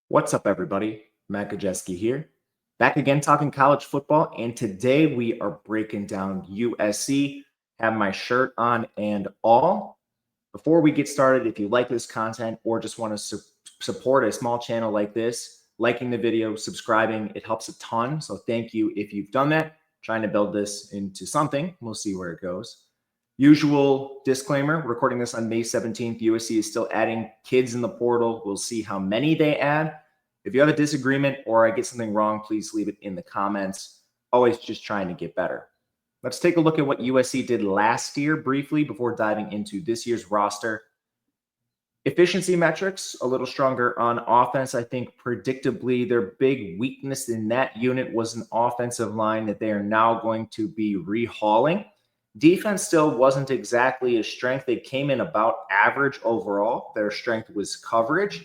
What's up, everybody? Matt Gajewski here. Back again talking college football, and today we are breaking down USC. Have my shirt on and all. Before we get started, if you like this content or just want to support a small channel like this, liking the video, subscribing, it helps a ton. So thank you if you've done that. Trying to build this into something. We'll see where it goes. Usual disclaimer, recording this on May 17th. USC is still adding kids in the portal. We'll see how many they add. If you have a disagreement or I get something wrong, please leave it in the comments. Always just trying to get better. Let's take a look at what USC did last year briefly before diving into this year's roster. Efficiency metrics, a little stronger on offense. I think predictably their big weakness in that unit was an offensive line that they are now going to be rehauling. Defense still wasn't exactly a strength. They came in about average overall. Their strength was coverage.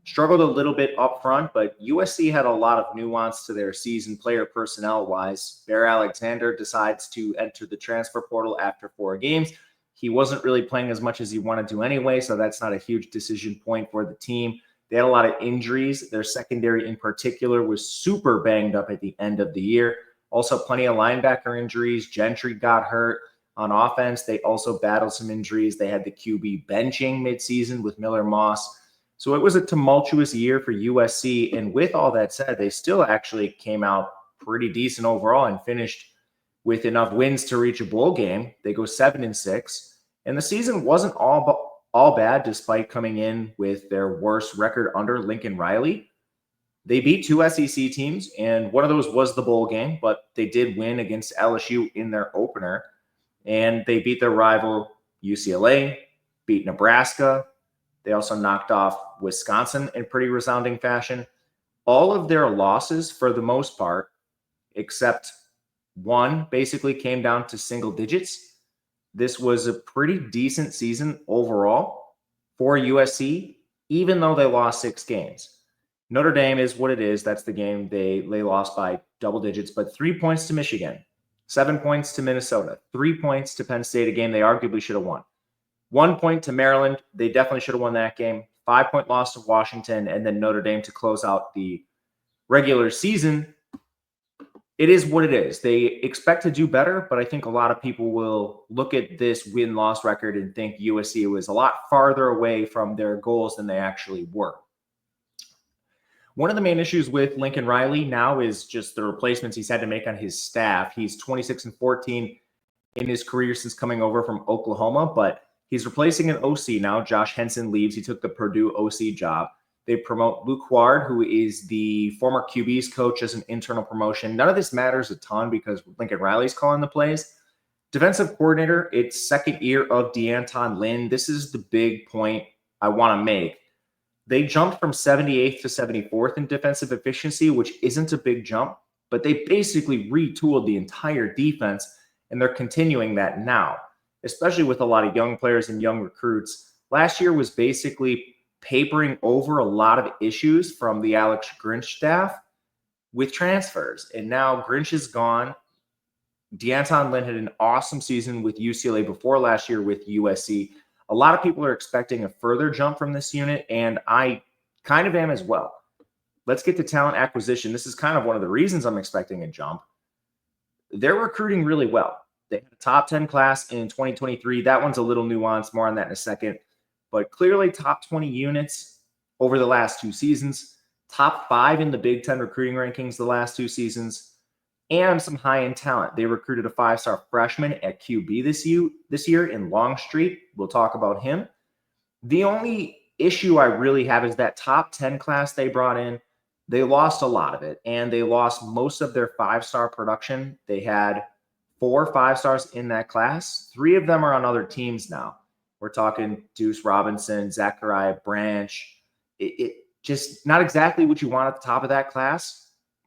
Struggled a little bit up front, but USC had a lot of nuance to their season player personnel-wise. Bear Alexander decides to enter the transfer portal after 4 games. He wasn't really playing as much as he wanted to anyway, so that's not a huge decision point for the team. They had a lot of injuries. Their secondary in particular was super banged up at the end of the year. Also, plenty of linebacker injuries. Gentry got hurt. On offense, they also battled some injuries. They had the QB benching midseason with Miller Moss. So it was a tumultuous year for USC. And with all that said, they still actually came out pretty decent overall and finished with enough wins to reach a bowl game. They go 7-6. And the season wasn't all bad despite coming in with their worst record under Lincoln Riley. They beat 2 SEC teams, and one of those was the bowl game, but they did win against LSU in their opener. And they beat their rival UCLA, beat Nebraska. They also knocked off Wisconsin in pretty resounding fashion. All of their losses, for the most part, except one, basically came down to single digits. This was a pretty decent season overall for USC, even though they lost 6 games. Notre Dame is what it is. That's the game they lost by double digits, but 3 points to Michigan. 7 points to Minnesota, 3 points to Penn State, a game they arguably should have won. 1 point to Maryland. They definitely should have won that game. 5-point loss to Washington, and then Notre Dame to close out the regular season. It is what it is. They expect to do better, but I think a lot of people will look at this win-loss record and think USC was a lot farther away from their goals than they actually were. One of the main issues with Lincoln Riley now is just the replacements he's had to make on his staff. He's 26-14 in his career since coming over from Oklahoma, but he's replacing an OC now. Josh Henson leaves. He took the Purdue OC job. They promote Luke Ward, who is the former QB's coach, as an internal promotion. None of this matters a ton because Lincoln Riley's calling the plays. Defensive coordinator, it's second year of DeAnton Lynn. This is the big point I want to make. They jumped from 78th to 74th in defensive efficiency, which isn't a big jump, but they basically retooled the entire defense, and they're continuing that now, especially with a lot of young players and young recruits. Last year was basically papering over a lot of issues from the Alex Grinch staff with transfers, and now Grinch is gone. DeAnton Lynn had an awesome season with UCLA before last year with USC. A lot of people are expecting a further jump from this unit, and I kind of am as well. Let's get to talent acquisition. This is kind of one of the reasons I'm expecting a jump. They're recruiting really well. They had a top 10 class in 2023. That one's a little nuanced, more on that in a second. But clearly top 20 units over the last 2 seasons, top 5 in the Big Ten recruiting rankings the last 2 seasons, and some high-end talent. They recruited a 5-star freshman at QB this year in Longstreet. We'll talk about him. The only issue I really have is that top 10 class they brought in, they lost a lot of it, and they lost most of their 5-star production. They had 4 5-stars in that class. 3 of them are on other teams now. We're talking Deuce Robinson, Zachariah Branch. It just not exactly what you want at the top of that class.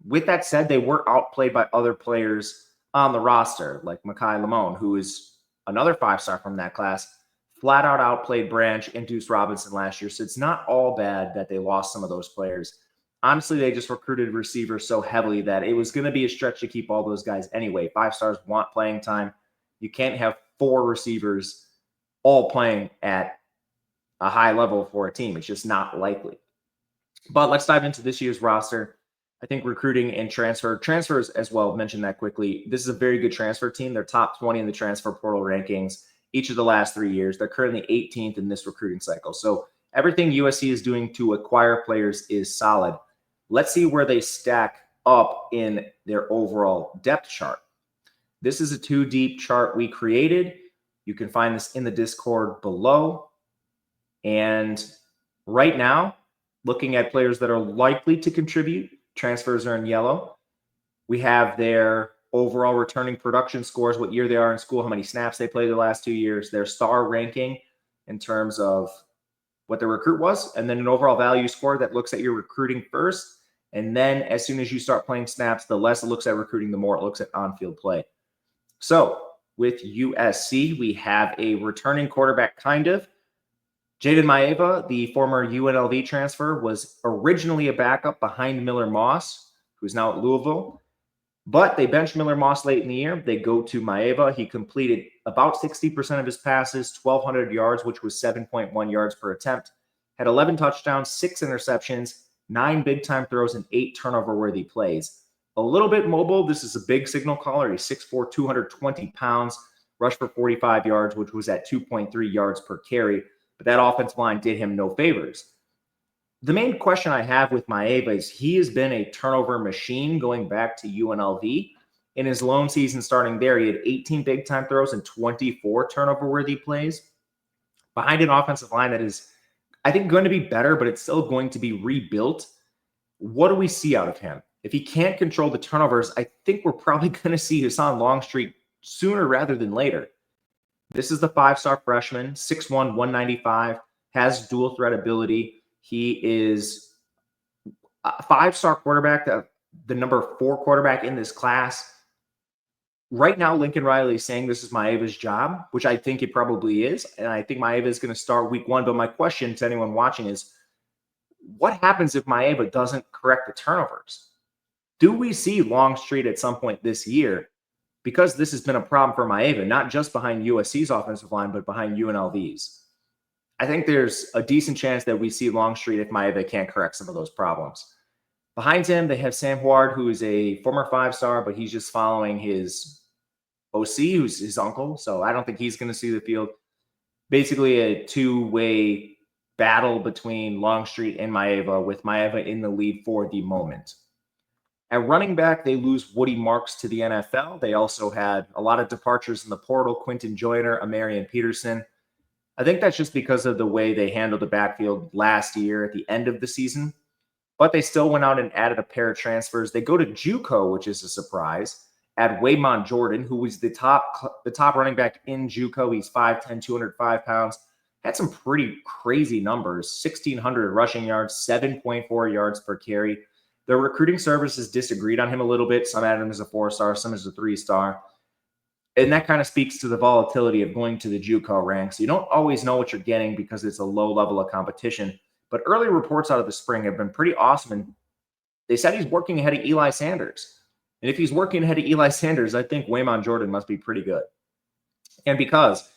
With that said, they were outplayed by other players on the roster, like Mekhi Lamone, who is another 5-star from that class, flat out outplayed Branch and Deuce Robinson last year. So it's not all bad that they lost some of those players. Honestly, they just recruited receivers so heavily that it was going to be a stretch to keep all those guys anyway. 5-stars want playing time. You can't have 4 receivers all playing at a high level for a team. It's just not likely. But let's dive into this year's roster. I think recruiting and transfers as well, mention that quickly. This is a very good transfer team. They're top 20 in the transfer portal rankings each of the last 3 years. They're currently 18th in this recruiting cycle. So everything USC is doing to acquire players is solid. Let's see where they stack up in their overall depth chart. This is a 2-deep chart we created. You can find this in the Discord below. And right now, looking at players that are likely to contribute, transfers are in yellow. We have their overall returning production scores, what year they are in school, how many snaps they played the last 2 years, their star ranking in terms of what their recruit was, and then an overall value score that looks at your recruiting first. And then as soon as you start playing snaps, the less it looks at recruiting, the more it looks at on-field play. So with USC, we have a returning quarterback, kind of. Jaden Maeva, the former UNLV transfer, was originally a backup behind Miller Moss, who's now at Louisville. But they benched Miller Moss late in the year. They go to Maeva. He completed about 60% of his passes, 1,200 yards, which was 7.1 yards per attempt. Had 11 touchdowns, 6 interceptions, 9 big-time throws, and 8 turnover-worthy plays. A little bit mobile. This is a big signal caller. He's 6'4", 220 pounds, rushed for 45 yards, which was at 2.3 yards per carry. But that offensive line did him no favors. The main question I have with Maeva is he has been a turnover machine going back to UNLV. In his lone season starting there, he had 18 big-time throws and 24 turnover-worthy plays behind an offensive line that is, I think, going to be better, but it's still going to be rebuilt. What do we see out of him? If he can't control the turnovers, I think we're probably going to see Hassan Longstreet sooner rather than later. This is the 5-star freshman, 6'1", 195, has dual threat ability. He is a 5-star quarterback, the number 4 quarterback in this class. Right now, Lincoln Riley is saying this is Maeva's job, which I think it probably is. And I think Maeva is going to start week 1. But my question to anyone watching is, what happens if Maeva doesn't correct the turnovers? Do we see Longstreet at some point this year? Because this has been a problem for Maeva, not just behind USC's offensive line, but behind UNLV's. I think there's a decent chance that we see Longstreet if Maeva can't correct some of those problems. Behind him, they have Sam Huard, who is a former 5-star, but he's just following his OC, who's his uncle. So I don't think he's going to see the field. Basically a 2-way battle between Longstreet and Maeva, with Maeva in the lead for the moment. At running back, they lose Woody Marks to the NFL. They also had a lot of departures in the portal, Quinton Joyner, Amarian Peterson. I think that's just because of the way they handled the backfield last year at the end of the season. But they still went out and added a pair of transfers. They go to JUCO, which is a surprise, add Waymon Jordan, who was the top running back in JUCO. He's 5'10", 205 pounds. Had some pretty crazy numbers, 1,600 rushing yards, 7.4 yards per carry. The recruiting services disagreed on him a little bit. Some had him as a 4-star, some as a 3-star. And that kind of speaks to the volatility of going to the JUCO ranks. You don't always know what you're getting because it's a low level of competition. But early reports out of the spring have been pretty awesome. And they said he's working ahead of Eli Sanders. And if he's working ahead of Eli Sanders, I think Waymon Jordan must be pretty good. And because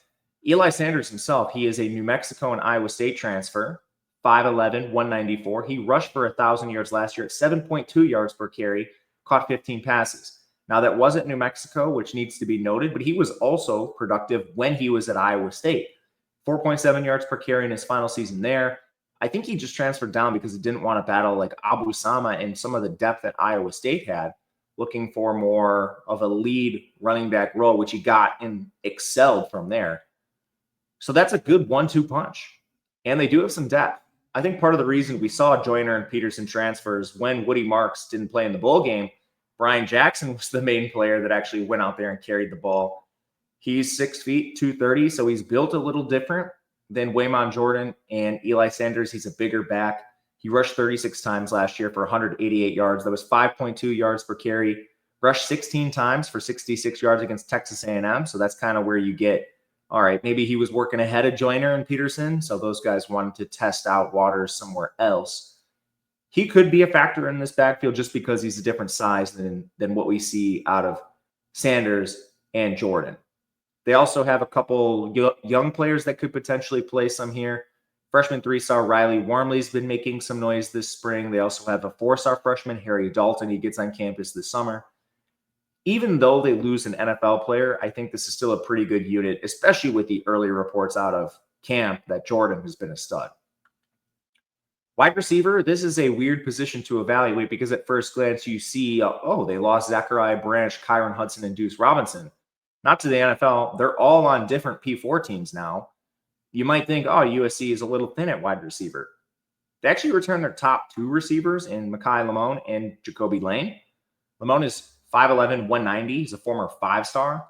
Eli Sanders himself, he is a New Mexico and Iowa State transfer, 5'11", 194. He rushed for 1,000 yards last year at 7.2 yards per carry, caught 15 passes. Now, that wasn't New Mexico, which needs to be noted, but he was also productive when he was at Iowa State. 4.7 yards per carry in his final season there. I think he just transferred down because he didn't want to battle like Abu Sama and some of the depth that Iowa State had, looking for more of a lead running back role, which he got and excelled from there. So that's a good 1-2 punch. And they do have some depth. I think part of the reason we saw Joyner and Peterson transfers when Woody Marks didn't play in the bowl game, Brian Jackson was the main player that actually went out there and carried the ball. He's 6 feet, 230, so he's built a little different than Waymon Jordan and Eli Sanders. He's a bigger back. He rushed 36 times last year for 188 yards. That was 5.2 yards per carry. Rushed 16 times for 66 yards against Texas A&M, so that's kind of where you get, all right, maybe he was working ahead of Joyner and Peterson, so those guys wanted to test out waters somewhere else. He could be a factor in this backfield just because he's a different size than what we see out of Sanders and Jordan. They also have a couple young players that could potentially play some here. Freshman 3-star Riley Wormley's been making some noise this spring. They also have a 4-star freshman, Harry Dalton. He gets on campus this summer. Even though they lose an NFL player, I think this is still a pretty good unit, especially with the early reports out of camp that Jordan has been a stud. Wide receiver, this is a weird position to evaluate because at first glance you see, they lost Zachariah Branch, Kyron Hudson, and Deuce Robinson. Not to the NFL. They're all on different P4 teams now. You might think, USC is a little thin at wide receiver. They actually returned their top 2 receivers in Mekhi Lamone and Jacoby Lane. Lamone is 5'11", 190. He's a former 5-star.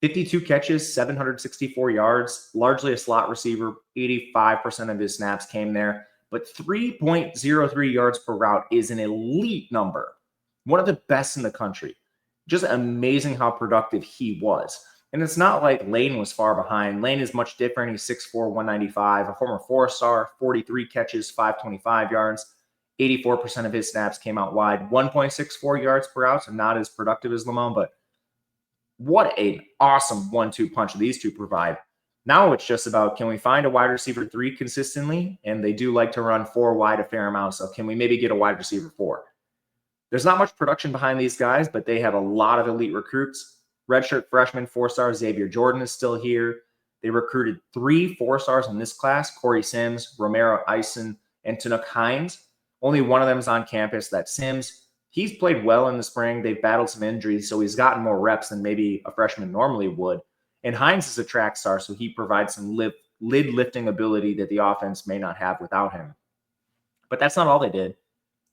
52 catches, 764 yards, largely a slot receiver. 85% of his snaps came there. But 3.03 yards per route is an elite number. One of the best in the country. Just amazing how productive he was. And it's not like Lane was far behind. Lane is much different. He's 6'4", 195, a former 4-star, 43 catches, 525 yards. 84% of his snaps came out wide. 1.64 yards per route, so not as productive as Lamone, but what an awesome 1-2 punch these two provide. Now it's just about, can we find a wide receiver 3 consistently? And they do like to run 4 wide a fair amount, so can we maybe get a wide receiver 4? There's not much production behind these guys, but they have a lot of elite recruits. Redshirt freshman 4-star Xavier Jordan is still here. They recruited 3 4-stars in this class, Corey Sims, Romero Eisen, and Tanook Hines. Only one of them is on campus, that's Sims. He's played well in the spring. They've battled some injuries, so he's gotten more reps than maybe a freshman normally would. And Hines is a track star, so he provides some lid-lifting ability that the offense may not have without him. But that's not all they did.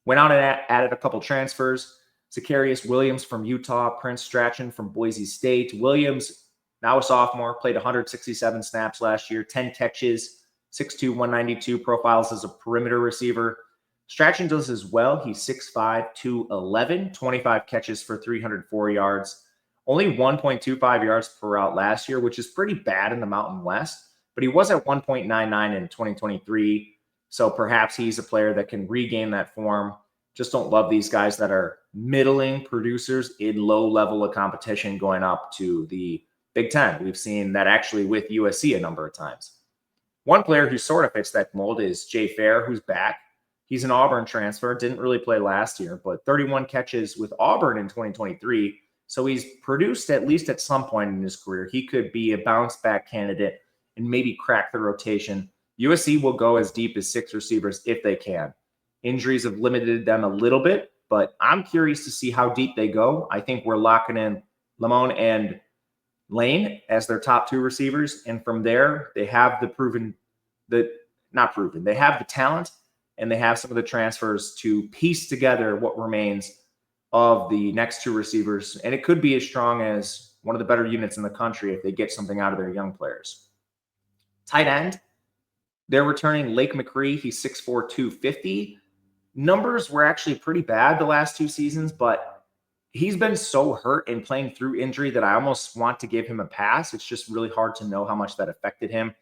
Went out and added a couple transfers. Zacharias Williams from Utah, Prince Strachan from Boise State. Williams, now a sophomore, played 167 snaps last year, 10 catches, 6'2", 192, profiles as a perimeter receiver. Strachan does as well. He's 6'5", 211, 25 catches for 304 yards. Only 1.25 yards per route last year, which is pretty bad in the Mountain West, but he was at 1.99 in 2023, so perhaps he's a player that can regain that form. Just don't love these guys that are middling producers in low level of competition going up to the Big Ten. We've seen that actually with USC a number of times. One player who sort of fits that mold is Jay Fair, who's back. He's an Auburn transfer, didn't really play last year, but 31 catches with Auburn in 2023. So he's produced at least at some point in his career. He could be a bounce back candidate and maybe crack the rotation. USC will go as deep as 6 receivers if they can. Injuries have limited them a little bit, but I'm curious to see how deep they go. I think we're locking in Lamone and Lane as their top 2 receivers. And from there, they have they have the talent and they have some of the transfers to piece together what remains of the next 2 receivers. And it could be as strong as one of the better units in the country if they get something out of their young players. Tight end, they're returning Lake McCree. He's 6'4", 250. Numbers were actually pretty bad the last 2 seasons, but he's been so hurt and playing through injury that I almost want to give him a pass. It's just really hard to know how much that affected him.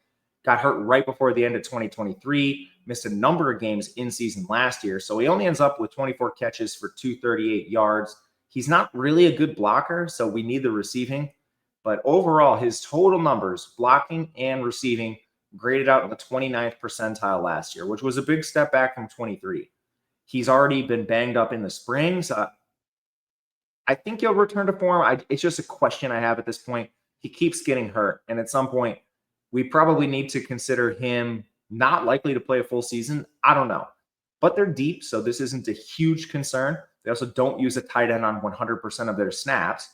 Got hurt right before the end of 2023, missed a number of games in season last year. So he only ends up with 24 catches for 238 yards. He's not really a good blocker, so we need the receiving. But overall, his total numbers, blocking and receiving, graded out in the 29th percentile last year, which was a big step back from 23. He's already been banged up in the spring, so I think he'll return to form. It's just a question I have at this point. He keeps getting hurt, and at some point, we probably need to consider him not likely to play a full season. I don't know. But they're deep, so this isn't a huge concern. They also don't use a tight end on 100% of their snaps.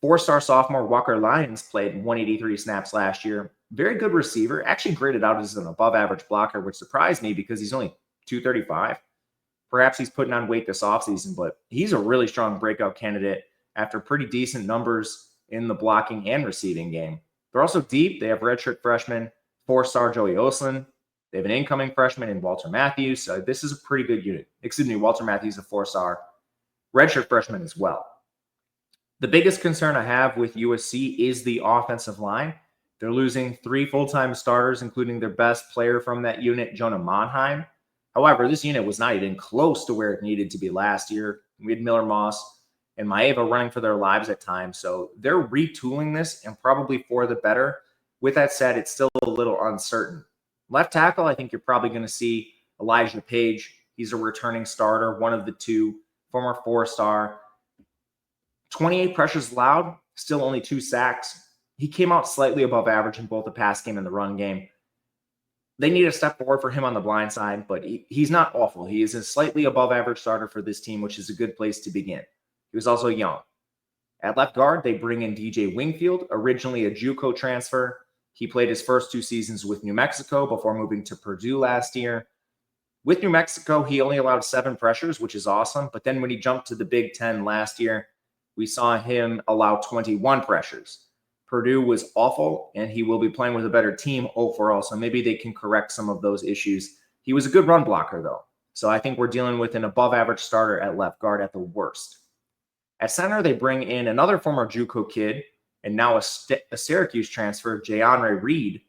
4-star sophomore Walker Lyons played 183 snaps last year. Very good receiver. Actually graded out as an above-average blocker, which surprised me because he's only 235. Perhaps he's putting on weight this offseason, but he's a really strong breakout candidate after pretty decent numbers in the blocking and receiving game. They're also deep. They have redshirt freshman, 4-star Joey Oslin. They have an incoming freshman in Walter Matthews. So this is a pretty good unit. Excuse me, Walter Matthews, a 4-star redshirt freshman as well. The biggest concern I have with USC is the offensive line. They're losing 3 full-time starters, including their best player from that unit, Jonah Monheim. However, this unit was not even close to where it needed to be last year. We had Miller Moss and Maeva running for their lives at times. So they're retooling this and probably for the better. With that said, it's still a little uncertain. Left tackle, I think you're probably going to see Elijah Page. He's a returning starter, one of the two, former four-star. 28 pressures allowed, still only 2 sacks. He came out slightly above average in both the pass game and the run game. They need a step forward for him on the blind side, but he's not awful. He is a slightly above average starter for this team, which is a good place to begin. He was also young. At left guard, they bring in DJ Wingfield, originally a JUCO transfer. He played his first 2 seasons with New Mexico before moving to Purdue last year. With New Mexico, he only allowed 7 pressures, which is awesome. But then when he jumped to the Big Ten last year, we saw him allow 21 pressures. Purdue was awful, and he will be playing with a better team overall, so maybe they can correct some of those issues. He was a good run blocker, though. So I think we're dealing with an above-average starter at left guard at the worst. At center, they bring in another former JUCO kid and now a Syracuse transfer, Jayonre Reed.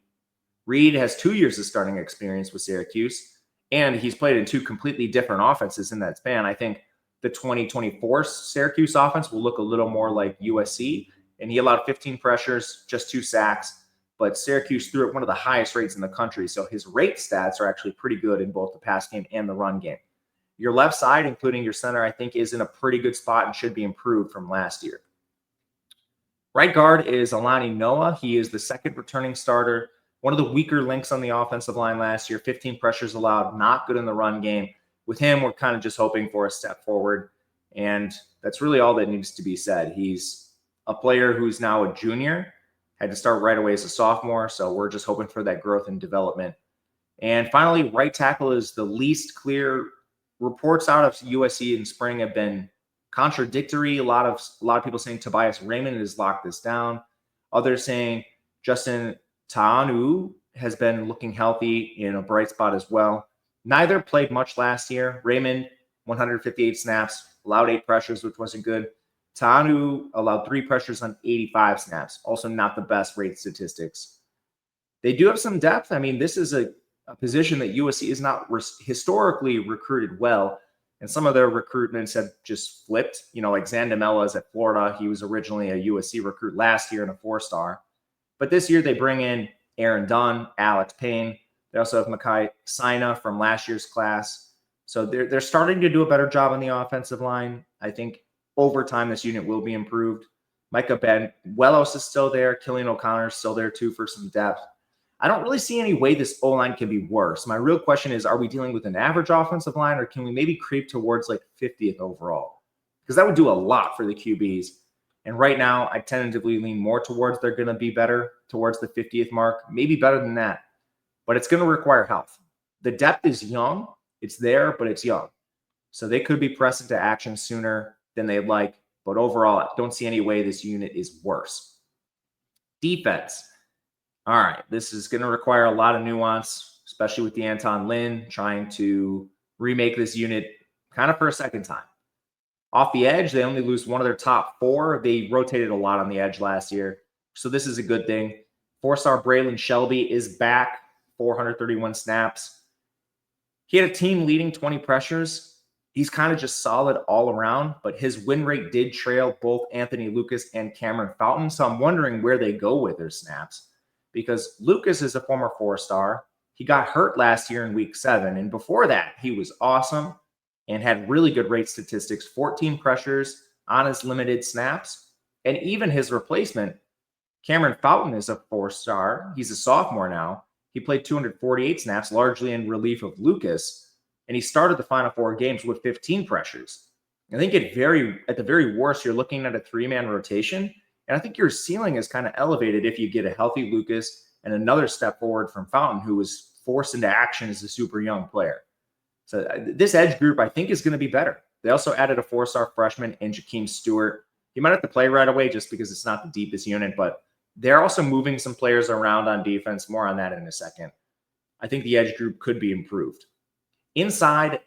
Reed has 2 years of starting experience with Syracuse, and he's played in 2 completely different offenses in that span. I think the 2024 Syracuse offense will look a little more like USC, and he allowed 15 pressures, just 2 sacks, but Syracuse threw at one of the highest rates in the country, so his rate stats are actually pretty good in both the pass game and the run game. Your left side, including your center, I think is in a pretty good spot and should be improved from last year. Right guard is Alani Noah. He is the second returning starter, one of the weaker links on the offensive line last year, 15 pressures allowed, not good in the run game. With him, we're kind of just hoping for a step forward, and that's really all that needs to be said. He's a player who's now a junior, had to start right away as a sophomore, so we're just hoping for that growth and development. And finally, right tackle is the least clear. Reports out of USC in spring have been contradictory. A lot of people saying Tobias Raymond has locked this down. Others saying Justin Taanu has been looking healthy in a bright spot as well. Neither played much last year. Raymond, 158 snaps, allowed 8 pressures, which wasn't good. Taanu allowed 3 pressures on 85 snaps. Also not the best rate statistics. They do have some depth. I mean, this is a position that USC is not historically recruited well. And some of their recruitments have just flipped. You know, like Zandamella's at Florida. He was originally a USC recruit last year and a 4-star. But this year they bring in Aaron Dunn, Alex Payne. They also have Makai Sina from last year's class. So they're starting to do a better job on the offensive line. I think over time this unit will be improved. Micah Benuelos is still there. Killian O'Connor is still there too for some depth. I don't really see any way this O-line can be worse. My real question is, are we dealing with an average offensive line, or can we maybe creep towards like 50th overall? Because that would do a lot for the QBs. And right now, I tentatively lean more towards they're going to be better towards the 50th mark, maybe better than that. But it's going to require health. The depth is young. It's there, but it's young. So they could be pressed into action sooner than they'd like. But overall, I don't see any way this unit is worse. Defense. All right, this is going to require a lot of nuance, especially with the Anton Lynn trying to remake this unit kind of for a second time. Off the edge, they only lose one of their top 4. They rotated a lot on the edge last year, so this is a good thing. 4-star Braylon Shelby is back, 431 snaps. He had a team-leading 20 pressures. He's kind of just solid all around, but his win rate did trail both Anthony Lucas and Cameron Fountain, so I'm wondering where they go with their snaps. Because Lucas is a former 4-star. He got hurt last year in week 7. And before that, he was awesome and had really good rate statistics, 14 pressures on his limited snaps. And even his replacement, Cameron Fountain, is a 4-star. He's a sophomore now. He played 248 snaps, largely in relief of Lucas. And he started the final 4 games with 15 pressures. I think at the very worst, you're looking at a 3-man rotation. And I think your ceiling is kind of elevated if you get a healthy Lucas and another step forward from Fountain, who was forced into action as a super young player. So this edge group, I think, is going to be better. They also added a 4-star freshman in Jakeem Stewart. He might have to play right away just because it's not the deepest unit, but they're also moving some players around on defense. More on that in a second. I think the edge group could be improved. Inside,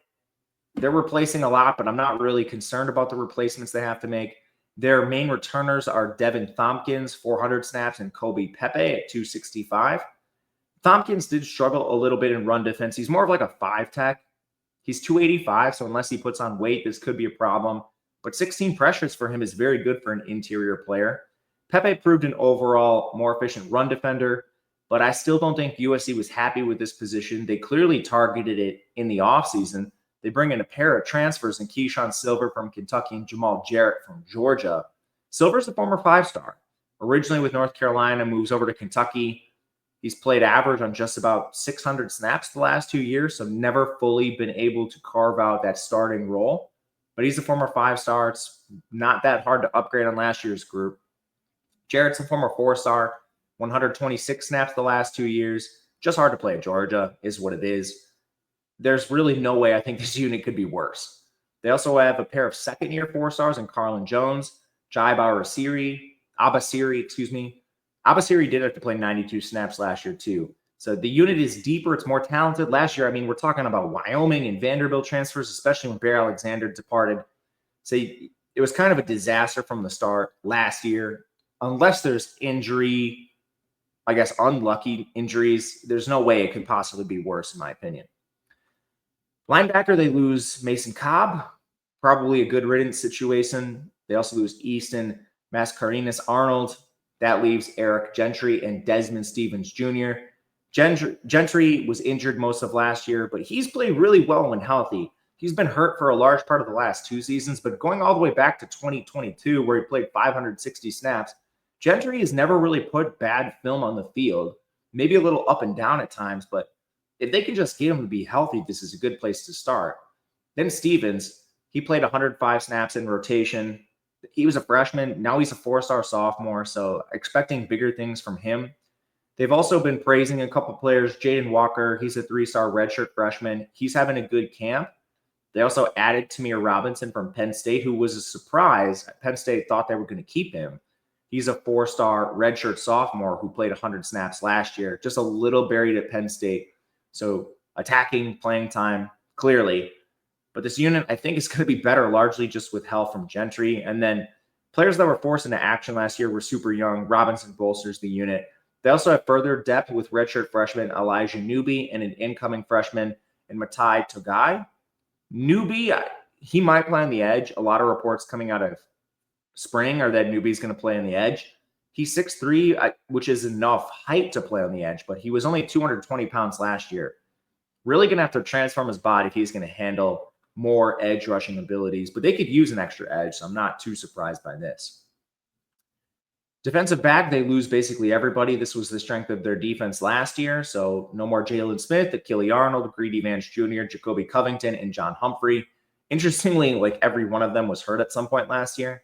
they're replacing a lot, but I'm not really concerned about the replacements they have to make. Their main returners are Devin Thompkins, 400 snaps, and Kobe Pepe at 265. Thompkins did struggle a little bit in run defense. He's more of like a 5-tech. He's 285, so unless he puts on weight, this could be a problem. But 16 pressures for him is very good for an interior player. Pepe proved an overall more efficient run defender. but I still don't think USC was happy with this position. They clearly targeted it in the offseason. They bring in a pair of transfers in Keyshawn Silver from Kentucky and Jamal Jarrett from Georgia. Silver's a former five-star. Originally with North Carolina, moves over to Kentucky. He's played average on just about 600 snaps the last 2 years, so never fully been able to carve out that starting role. But he's a former five-star. It's not that hard to upgrade on last year's group. Jarrett's a former four-star, 126 snaps the last 2 years. Just hard to play at Georgia is what it is. There's really no way I think this unit could be worse. They also have a pair of second-year four-stars in Carlin Jones, Abasiri. Abasiri did have to play 92 snaps last year too. So the unit is deeper. It's more talented. Last year, I mean, we're talking about Wyoming and Vanderbilt transfers, especially when Bear Alexander departed. So it was kind of a disaster from the start last year. Unless there's injury, I guess unlucky injuries, there's no way it could possibly be worse, in my opinion. Linebacker, they lose Mason Cobb, probably a good riddance situation. They also lose Easton Mascarenas Arnold. That leaves Eric Gentry and Desmond Stevens Jr. Gentry was injured most of last year, but he's played really well when healthy. He's been hurt for a large part of the last 2 seasons, but going all the way back to 2022, where he played 560 snaps, Gentry has never really put bad film on the field, maybe a little up and down at times, but if they can just get him to be healthy, this is a good place to start. Then Stevens, he played 105 snaps in rotation. He was a freshman. Now he's a 4-star sophomore, so expecting bigger things from him. They've also been praising a couple players. Jaden Walker, he's a 3-star redshirt freshman. He's having a good camp. They also added Tamir Robinson from Penn State, who was a surprise. Penn State thought they were going to keep him. He's a 4-star redshirt sophomore who played 100 snaps last year, just a little buried at Penn State. So attacking playing time, clearly. But this unit, I think, is going to be better largely just with help from Gentry. And then players that were forced into action last year were super young. Robinson bolsters the unit. They also have further depth with redshirt freshman Elijah Newby and an incoming freshman in Matai Togai. Newby, he might play on the edge. A lot of reports coming out of spring are that Newby's going to play on the edge. He's 6'3", which is enough height to play on the edge, but he was only 220 pounds last year. Really going to have to transform his body if he's going to handle more edge rushing abilities, but they could use an extra edge, so I'm not too surprised by this. Defensive back, they lose basically everybody. This was the strength of their defense last year, so no more Jalen Smith, Achille Arnold, Greedy Vance Jr., Jacoby Covington, and John Humphrey. Interestingly, like every one of them was hurt at some point last year.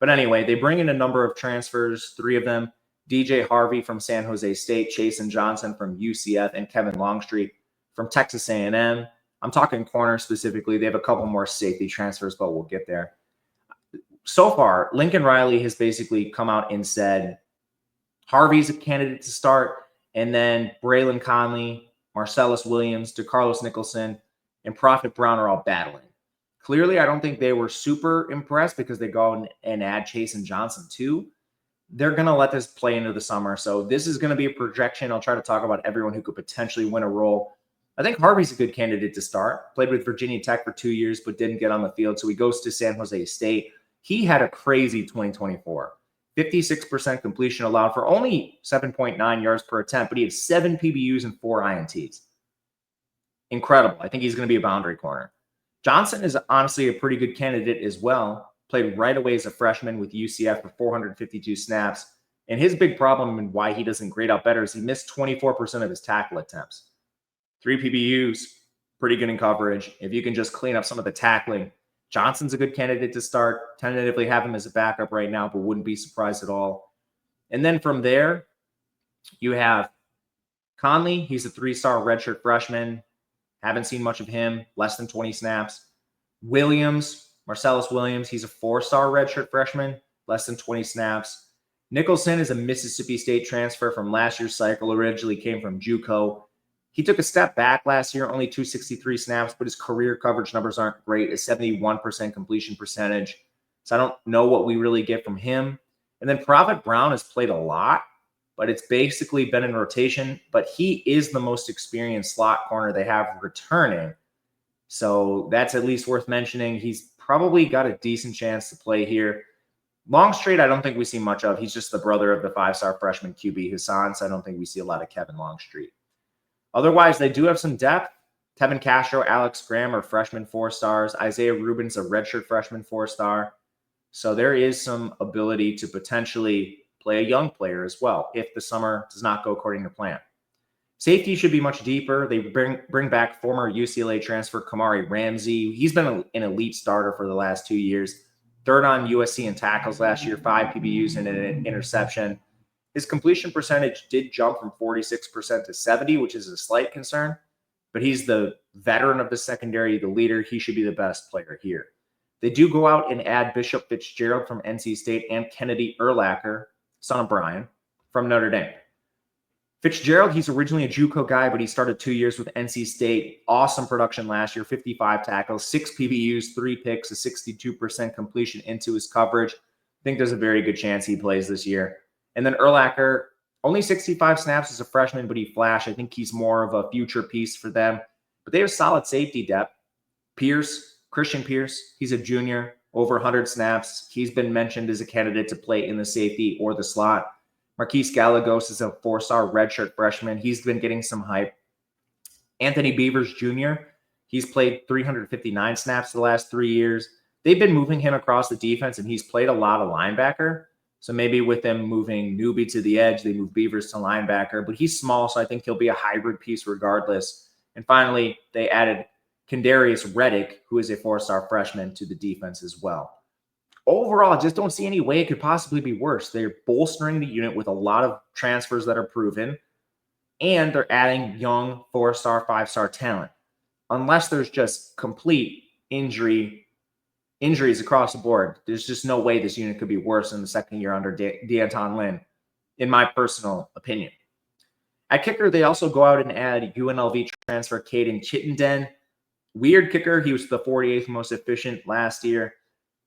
But anyway, they bring in a number of transfers, 3 of them. DJ Harvey from San Jose State, Chasen Johnson from UCF, and Kevin Longstreet from Texas A&M. I'm talking corner specifically. They have a couple more safety transfers, but we'll get there. So far, Lincoln Riley has basically come out and said Harvey's a candidate to start, and then Braylon Conley, Marcellus Williams, DeCarlos Nicholson, and Prophet Brown are all battling. Clearly, I don't think they were super impressed because they go and add Chasen Johnson too. They're going to let this play into the summer. So this is going to be a projection. I'll try to talk about everyone who could potentially win a role. I think Harvey's a good candidate to start. Played with Virginia Tech for 2 years, but didn't get on the field. So he goes to San Jose State. He had a crazy 2024. 56% completion allowed for only 7.9 yards per attempt, but he had 7 PBUs and 4 INTs. Incredible. I think he's going to be a boundary corner. Johnson is honestly a pretty good candidate as well. Played right away as a freshman with UCF for 452 snaps. And his big problem and why he doesn't grade out better is he missed 24% of his tackle attempts. 3 PBUs, pretty good in coverage. If you can just clean up some of the tackling, Johnson's a good candidate to start. Tentatively have him as a backup right now, but wouldn't be surprised at all. And then from there, you have Conley. He's a 3-star redshirt freshman. Haven't seen much of him, less than 20 snaps. Williams, Marcellus Williams, he's a 4-star redshirt freshman, less than 20 snaps. Nicholson is a Mississippi State transfer from last year's cycle, originally came from JUCO. He took a step back last year, only 263 snaps, but his career coverage numbers aren't great. A 71% completion percentage. So I don't know what we really get from him. And then Prophet Brown has played a lot, but it's basically been in rotation. But he is the most experienced slot corner they have returning. So that's at least worth mentioning. He's probably got a decent chance to play here. Longstreet, I don't think we see much of. He's just the brother of the 5-star freshman QB Hassan, so I don't think we see a lot of Kevin Longstreet. Otherwise, they do have some depth. Tevin Castro, Alex Graham are freshman 4-stars. Isaiah Rubin's a redshirt freshman 4-star. So there is some ability to potentially play a young player as well if the summer does not go according to plan. Safety should be much deeper. They bring back former UCLA transfer Kamari Ramsey. He's been an elite starter for the last 2 years. Third on USC in tackles last year, 5 PBUs and an interception. His completion percentage did jump from 46% to 70%, which is a slight concern. But he's the veteran of the secondary, the leader. He should be the best player here. They do go out and add Bishop Fitzgerald from NC State and Kennedy Urlacher, son of Brian, from Notre Dame. Fitzgerald, he's originally a JUCO guy, but he started 2 years with NC State. Awesome production last year, 55 tackles, 6 PBUs, 3 picks, a 62% completion into his coverage. I think there's a very good chance he plays this year. And then Urlacher, only 65 snaps as a freshman, but he flashed. I think he's more of a future piece for them. But they have solid safety depth. Christian Pierce, he's a junior, over 100 snaps. He's been mentioned as a candidate to play in the safety or the slot. Marquise Gallegos is a 4-star redshirt freshman. He's been getting some hype. Anthony Beavers Jr., he's played 359 snaps the last 3 years. They've been moving him across the defense, and he's played a lot of linebacker. So maybe with them moving Newby to the edge, they move Beavers to linebacker. But he's small, so I think he'll be a hybrid piece regardless. And finally, they added Kendarius Reddick, who is a 4-star freshman, to the defense as well. Overall, I just don't see any way it could possibly be worse. They're bolstering the unit with a lot of transfers that are proven, and they're adding young 4-star, 5-star talent. Unless there's just complete injuries across the board, there's just no way this unit could be worse in the second year under D'Anton Lynn, in my personal opinion. At kicker, they also go out and add UNLV transfer Caden Chittenden. Weird kicker. He was the 48th most efficient last year.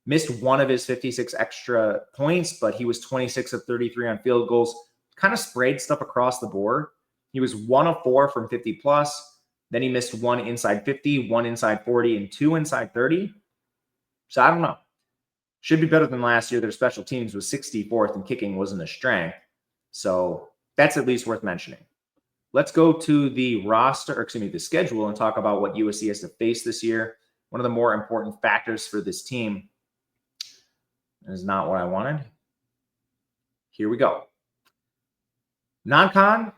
Missed one of his 56 extra points, but he was 26 of 33 on field goals. Kind of sprayed stuff across the board. He was 1 of 4 from 50 plus. Then he missed 1 inside 50, 1 inside 40, and 2 inside 30. So I don't know. Should be better than last year. Their special teams was 64th, and kicking wasn't a strength. So that's at least worth mentioning. Let's go to the the schedule, and talk about what USC has to face this year. One of the more important factors for this team is not what I wanted. Here we go. Non-con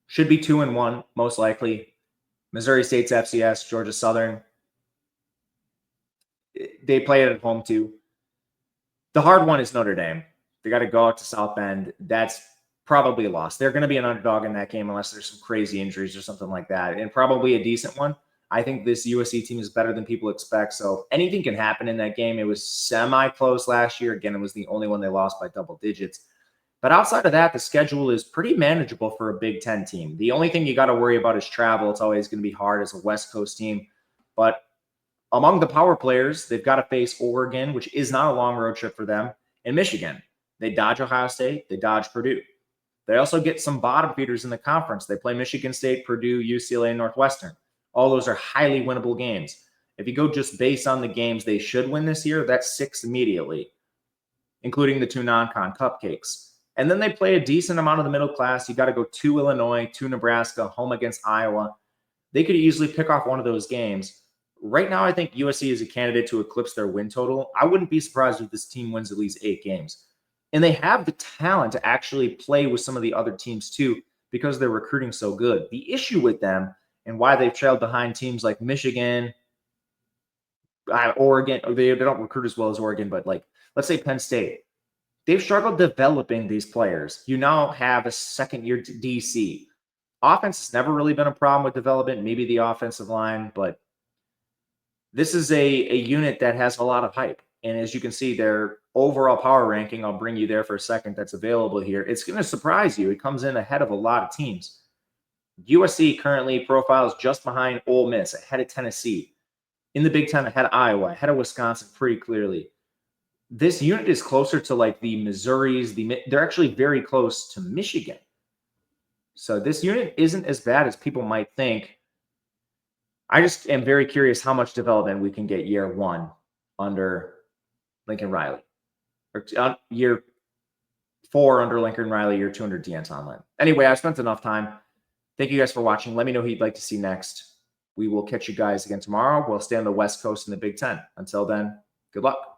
should be 2-1, most likely. Missouri State's FCS, Georgia Southern. They play it at home too. The hard one is Notre Dame. They got to go out to South Bend. That's probably a loss. They're going to be an underdog in that game unless there's some crazy injuries or something like that, and probably a decent one. I think this USC team is better than people expect, so anything can happen in that game. It was semi-close last year. Again, it was the only one they lost by double digits. But outside of that, the schedule is pretty manageable for a Big Ten team. The only thing you got to worry about is travel. It's always going to be hard as a West Coast team. But among the power players, they've got to face Oregon, which is not a long road trip for them, and Michigan. They dodge Ohio State. They dodge Purdue. They also get some bottom feeders in the conference. They play Michigan State, Purdue, UCLA, and Northwestern. All those are highly winnable games. If you go just based on the games they should win this year, that's 6 immediately, including the 2 non-con cupcakes. And then they play a decent amount of the middle class. You got to go to Illinois, to Nebraska, home against Iowa. They could easily pick off one of those games. Right now, I think USC is a candidate to eclipse their win total. I wouldn't be surprised if this team wins at least 8 games. And they have the talent to actually play with some of the other teams too, because they're recruiting so good. The issue with them and why they've trailed behind teams like Michigan, Oregon, they don't recruit as well as Oregon, but like, let's say Penn State, they've struggled developing these players. You now have a second-year DC. Offense has never really been a problem with development, maybe the offensive line, but this is a unit that has a lot of hype. And as you can see, their overall power ranking, I'll bring you there for a second, that's available here. It's going to surprise you. It comes in ahead of a lot of teams. USC currently profiles just behind Ole Miss, ahead of Tennessee. In the Big Ten, ahead of Iowa, ahead of Wisconsin pretty clearly. This unit is closer to like the Missouris. They're actually very close to Michigan. So this unit isn't as bad as people might think. I just am very curious how much development we can get year one under Lincoln Riley. or year 4 under Lincoln Riley, year 2 under Deion Tomlin. Anyway, I've spent enough time. Thank you guys for watching. Let me know who you'd like to see next. We will catch you guys again tomorrow. We'll stay on the West Coast in the Big Ten. Until then, good luck.